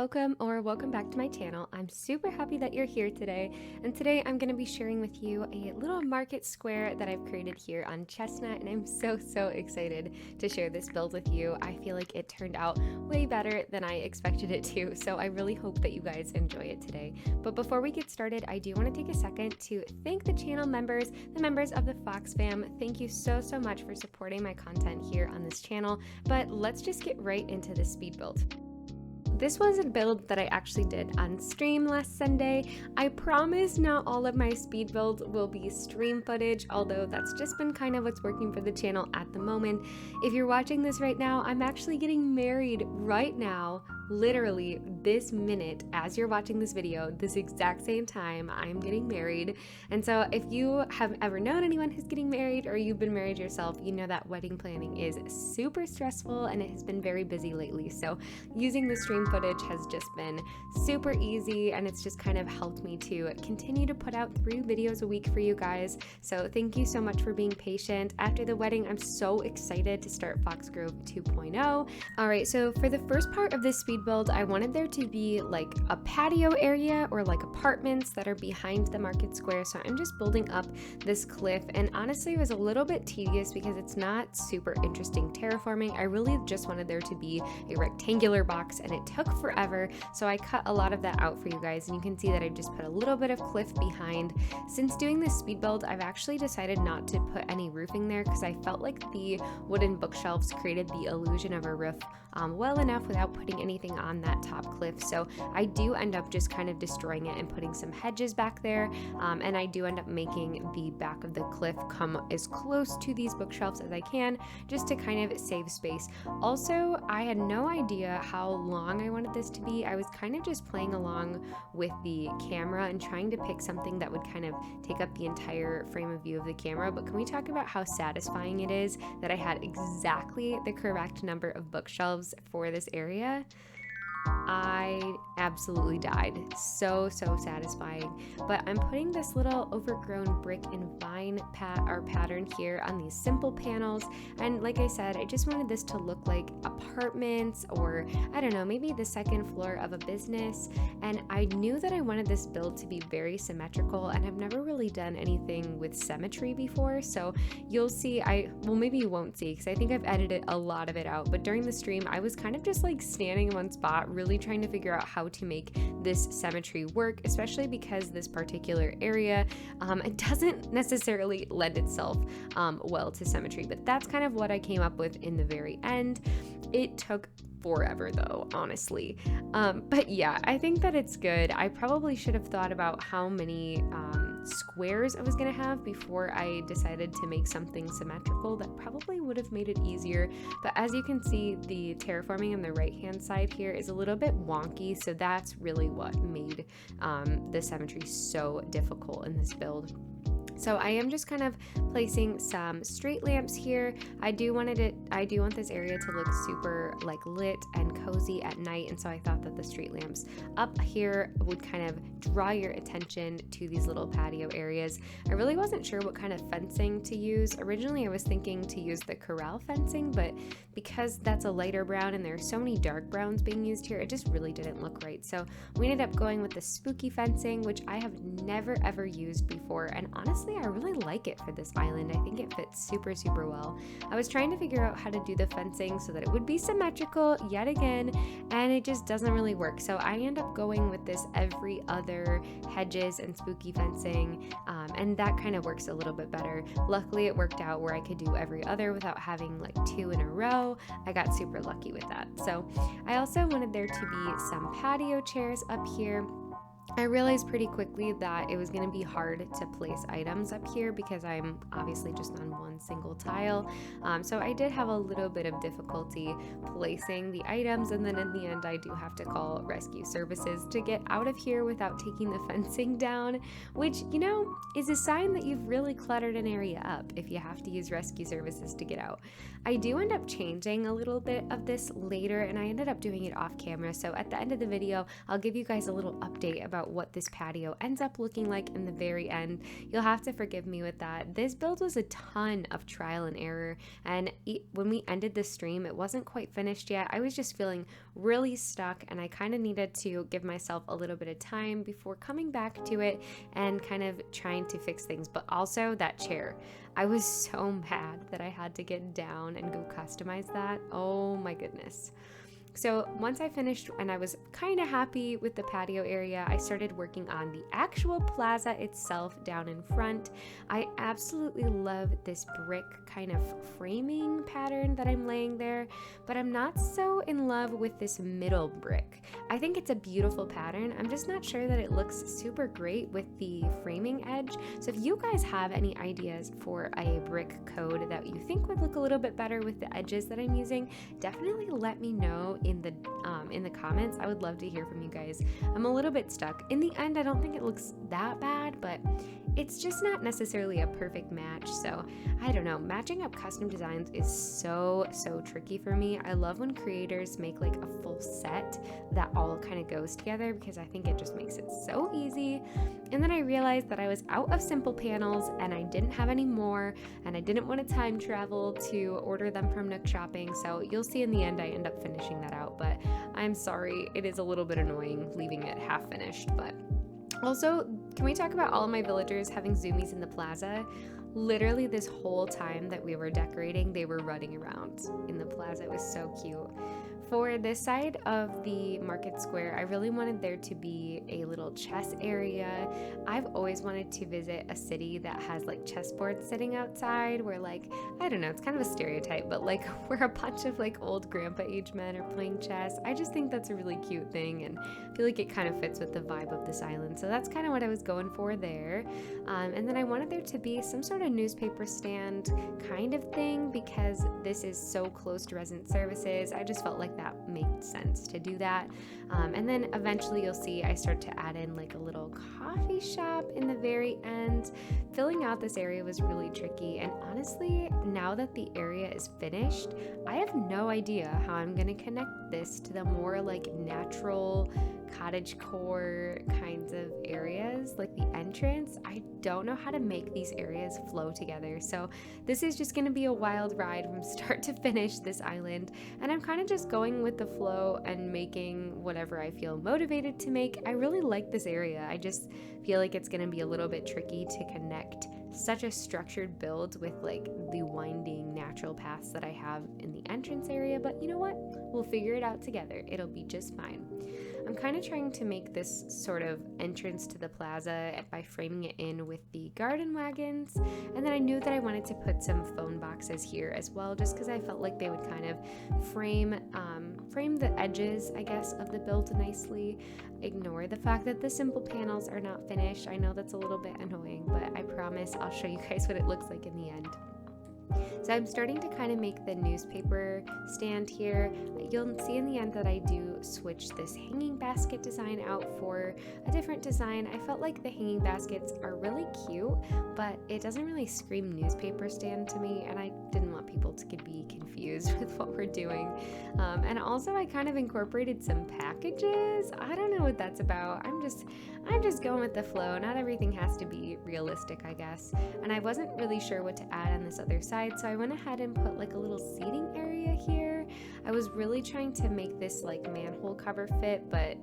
welcome back to my channel. I'm super happy that you're here today, and today I'm going to be sharing with you a little market square that I've created here on Chesnut, and I'm so excited to share this build with you. I feel like it turned out way better than I expected it to, so I really hope that you guys enjoy it today. But before we get started, I do want to take a second to thank the channel members, the members of the Fox fam. Thank you so much for supporting my content here on this channel, but let's just get right into the speed build. This was a build that I actually did on stream last Sunday. I promise not all of my speed builds will be stream footage, although that's just been kind of what's working for the channel at the moment. If you're watching this right now, I'm actually getting married right now, literally this minute as you're watching this video, this exact same time I'm getting married. And so if you have ever known anyone who's getting married or you've been married yourself, you know that wedding planning is super stressful and it has been very busy lately. So using the stream footage has just been super easy, and it's just kind of helped me to continue to put out 3 videos a week for you guys. So thank you so much for being patient. After the wedding, I'm so excited to start Foxgrove 2.0. All right, so for the first part of this speed build, I wanted there to be like a patio area or like apartments that are behind the market square. So I'm just building up this cliff, and honestly it was a little bit tedious because it's not super interesting terraforming. I really just wanted there to be a rectangular box, and it took forever, so I cut a lot of that out for you guys, and you can see that I just put a little bit of cliff behind. Since doing this speed build, I've actually decided not to put any roofing there because I felt like the wooden bookshelves created the illusion of a roof well enough without putting anything on that top cliff. So I do end up just kind of destroying it and putting some hedges back there, and I do end up making the back of the cliff come as close to these bookshelves as I can, just to kind of save space. Also, I had no idea how long I wanted this to be. I was kind of just playing along with the camera and trying to pick something that would kind of take up the entire frame of view of the camera. But can we talk about how satisfying it is that I had exactly the correct number of bookshelves for this area? I absolutely died. So satisfying. But I'm putting this little overgrown brick and vine pattern here on these simple panels, and like I said, I just wanted this to look like apartments, or I don't know, maybe the second floor of a business. And I knew that I wanted this build to be very symmetrical, and I've never really done anything with symmetry before, so you'll see, well, maybe you won't see because I think I've edited a lot of it out, but during the stream I was kind of just like standing in one spot really trying to figure out how to make this symmetry work, especially because this particular area it doesn't necessarily lend itself well to symmetry. But that's kind of what I came up with in the very end. It took forever though, honestly, but yeah, I think that it's good. I probably should have thought about how many squares I was gonna have before I decided to make something symmetrical. That probably would have made it easier, but as you can see, the terraforming on the right hand side here is a little bit wonky, so that's really what made the symmetry so difficult in this build. So I am just kind of placing some street lamps here. I do want this area to look super like lit and cozy at night, and so I thought that the street lamps up here would kind of draw your attention to these little patio areas. I really wasn't sure what kind of fencing to use. Originally I was thinking to use the corral fencing, but because that's a lighter brown and there are so many dark browns being used here, it just really didn't look right. So we ended up going with the spooky fencing, which I have never ever used before, and honestly I really like it for this island. I think it fits super well. I was trying to figure out how to do the fencing so that it would be symmetrical yet again, and it just doesn't really work. So I end up going with this every other hedges and spooky fencing, and that kind of works a little bit better. Luckily it worked out where I could do every other without having like 2 in a row. I got super lucky with that. So I also wanted there to be some patio chairs up here. I realized pretty quickly that it was going to be hard to place items up here because I'm obviously just on one single tile. So I did have a little bit of difficulty placing the items, and then in the end I do have to call rescue services to get out of here without taking the fencing down, which, you know, is a sign that you've really cluttered an area up if you have to use rescue services to get out. I do end up changing a little bit of this later, and I ended up doing it off camera, so at the end of the video I'll give you guys a little update about what this patio ends up looking like in the very end. You'll have to forgive me with that. This build was a ton of trial and error, and when we ended the stream, it wasn't quite finished yet. I was just feeling really stuck, and I kind of needed to give myself a little bit of time before coming back to it and kind of trying to fix things. But also that chair, I was so mad that I had to get down and go customize that. Oh my goodness. So once I finished and I was kind of happy with the patio area, I started working on the actual plaza itself down in front. I absolutely love this brick kind of framing pattern that I'm laying there, but I'm not so in love with this middle brick. I think it's a beautiful pattern. I'm just not sure that it looks super great with the framing edge. So if you guys have any ideas for a brick code that you think would look a little bit better with the edges that I'm using, definitely let me know in the comments. I would love to hear from you guys. I'm a little bit stuck. In the end, I don't think it looks that bad, but it's just not necessarily a perfect match. So I don't know. Matching up custom designs is so tricky for me. I love when creators make like a full set that all kind of goes together, because I think it just makes it so easy. And then I realized that I was out of simple panels and I didn't have any more, and I didn't want to time travel to order them from Nook Shopping. So you'll see in the end I end up finishing that out, but I'm sorry, it is a little bit annoying leaving it half finished. But also, can we talk about all of my villagers having zoomies in the plaza? Literally this whole time that we were decorating, they were running around in the plaza. It was so cute. For this side of the market square, I really wanted there to be a little chess area. I've always wanted to visit a city that has like chessboards sitting outside where, like, I don't know, it's kind of a stereotype, but like where a bunch of like old grandpa age men are playing chess. I just think that's a really cute thing, and I feel like it kind of fits with the vibe of this island. So that's kind of what I was going for there. And then I wanted there to be some sort of newspaper stand kind of thing, because this is so close to resident services. I just felt like that made sense to do that. And then eventually you'll see I start to add in like a little coffee shop in the very end. Filling out this area was really tricky, and honestly, now that the area is finished, I have no idea how I'm gonna connect this to the more like natural cottage core kinds of areas, like the entrance. I don't know how to make these areas flow together. So this is just going to be a wild ride from start to finish, this island. And I'm kind of just going with the flow and making whatever I feel motivated to make. I really like this area. I just feel like it's going to be a little bit tricky to connect such a structured build with like the winding natural paths that I have in the entrance area. But you know what? We'll figure it out together. It'll be just fine. I'm kind of trying to make this sort of entrance to the plaza by framing it in with the garden wagons, and then I knew that I wanted to put some phone boxes here as well, just because I felt like they would kind of frame the edges, I guess, of the build nicely. Ignore the fact that the simple panels are not finished. I know that's a little bit annoying, but I promise I'll show you guys what it looks like in the end. So I'm starting to kind of make the newspaper stand here. You'll see in the end that I do switch this hanging basket design out for a different design. I felt like the hanging baskets are really cute, but it doesn't really scream newspaper stand to me, and I didn't want people to be confused with what we're doing. And also I kind of incorporated some packages. I don't know what that's about. I'm just going with the flow. Not everything has to be realistic, I guess. And I wasn't really sure what to add on this other side, so I went ahead and put like a little seating area here. I was really trying to make this like manhole cover fit, but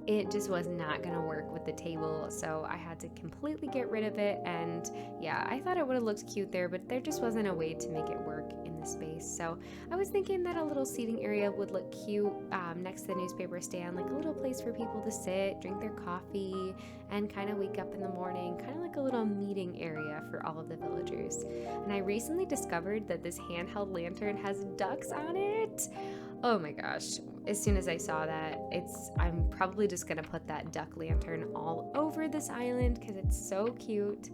it just was not going to work with the table, so I had to completely get rid of it. And yeah, I thought it would have looked cute there, but there just wasn't a way to make it work in the space. So I was thinking that a little seating area would look cute next to the newspaper stand, like a little place for people to sit, drink their coffee, and kind of wake up in the morning, kind of like a little meeting area for all of the villagers. And I recently discovered that this handheld lantern has ducks on it. Oh my gosh. As soon as I saw that, I'm probably just gonna put that duck lantern all over this island because it's so cute.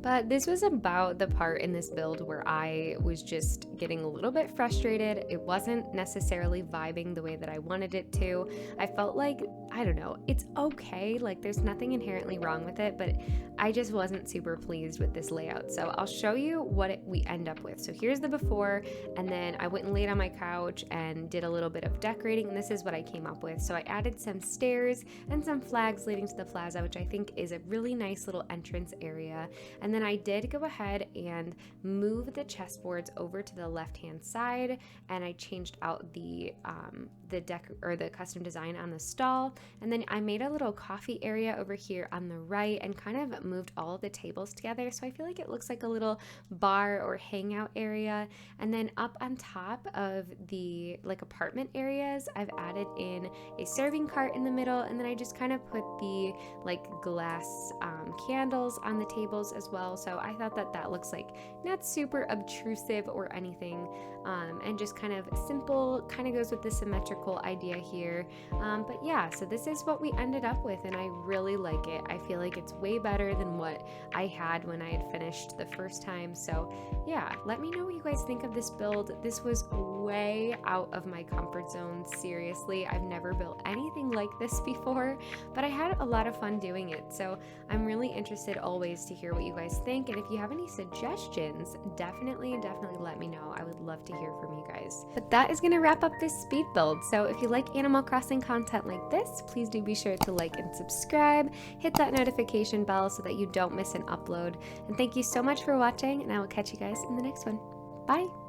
But this was about the part in this build where I was just getting a little bit frustrated. It wasn't necessarily vibing the way that I wanted it to. I felt like I don't know, it's okay. Like there's nothing inherently wrong with it, but I just wasn't super pleased with this layout. So I'll show you what we end up with. So here's the before, and then I went and laid on my couch and did a little bit of decorating, and this is what I came up with. So I added some stairs and some flags leading to the plaza, which I think is a really nice little entrance area. And then I did go ahead and move the chessboards over to the left-hand side, and I changed out the deck or the custom design on the stall. And then I made a little coffee area over here on the right and kind of moved all of the tables together, so I feel like it looks like a little bar or hangout area. And then up on top of the like apartment areas, I've added in a serving cart in the middle, and then I just kind of put the like glass candles on the tables as well. So I thought that that looks like not super obtrusive or anything, and just kind of simple, kind of goes with the symmetrical idea here. But yeah, so this is what we ended up with, and I really like it. I feel like it's way better than what I had when I had finished the first time. So yeah, let me know what you guys think of this build. This was way out of my comfort zone. Seriously, I've never built anything like this before, but I had a lot of fun doing it. So I'm really interested always to hear what you guys think, and if you have any suggestions, definitely let me know. I would love to hear from you guys. But that is gonna wrap up this speed build. So if you like Animal Crossing content like this, please do be sure to like and subscribe, hit that notification bell so that you don't miss an upload. And thank you so much for watching, and I will catch you guys in the next one. Bye!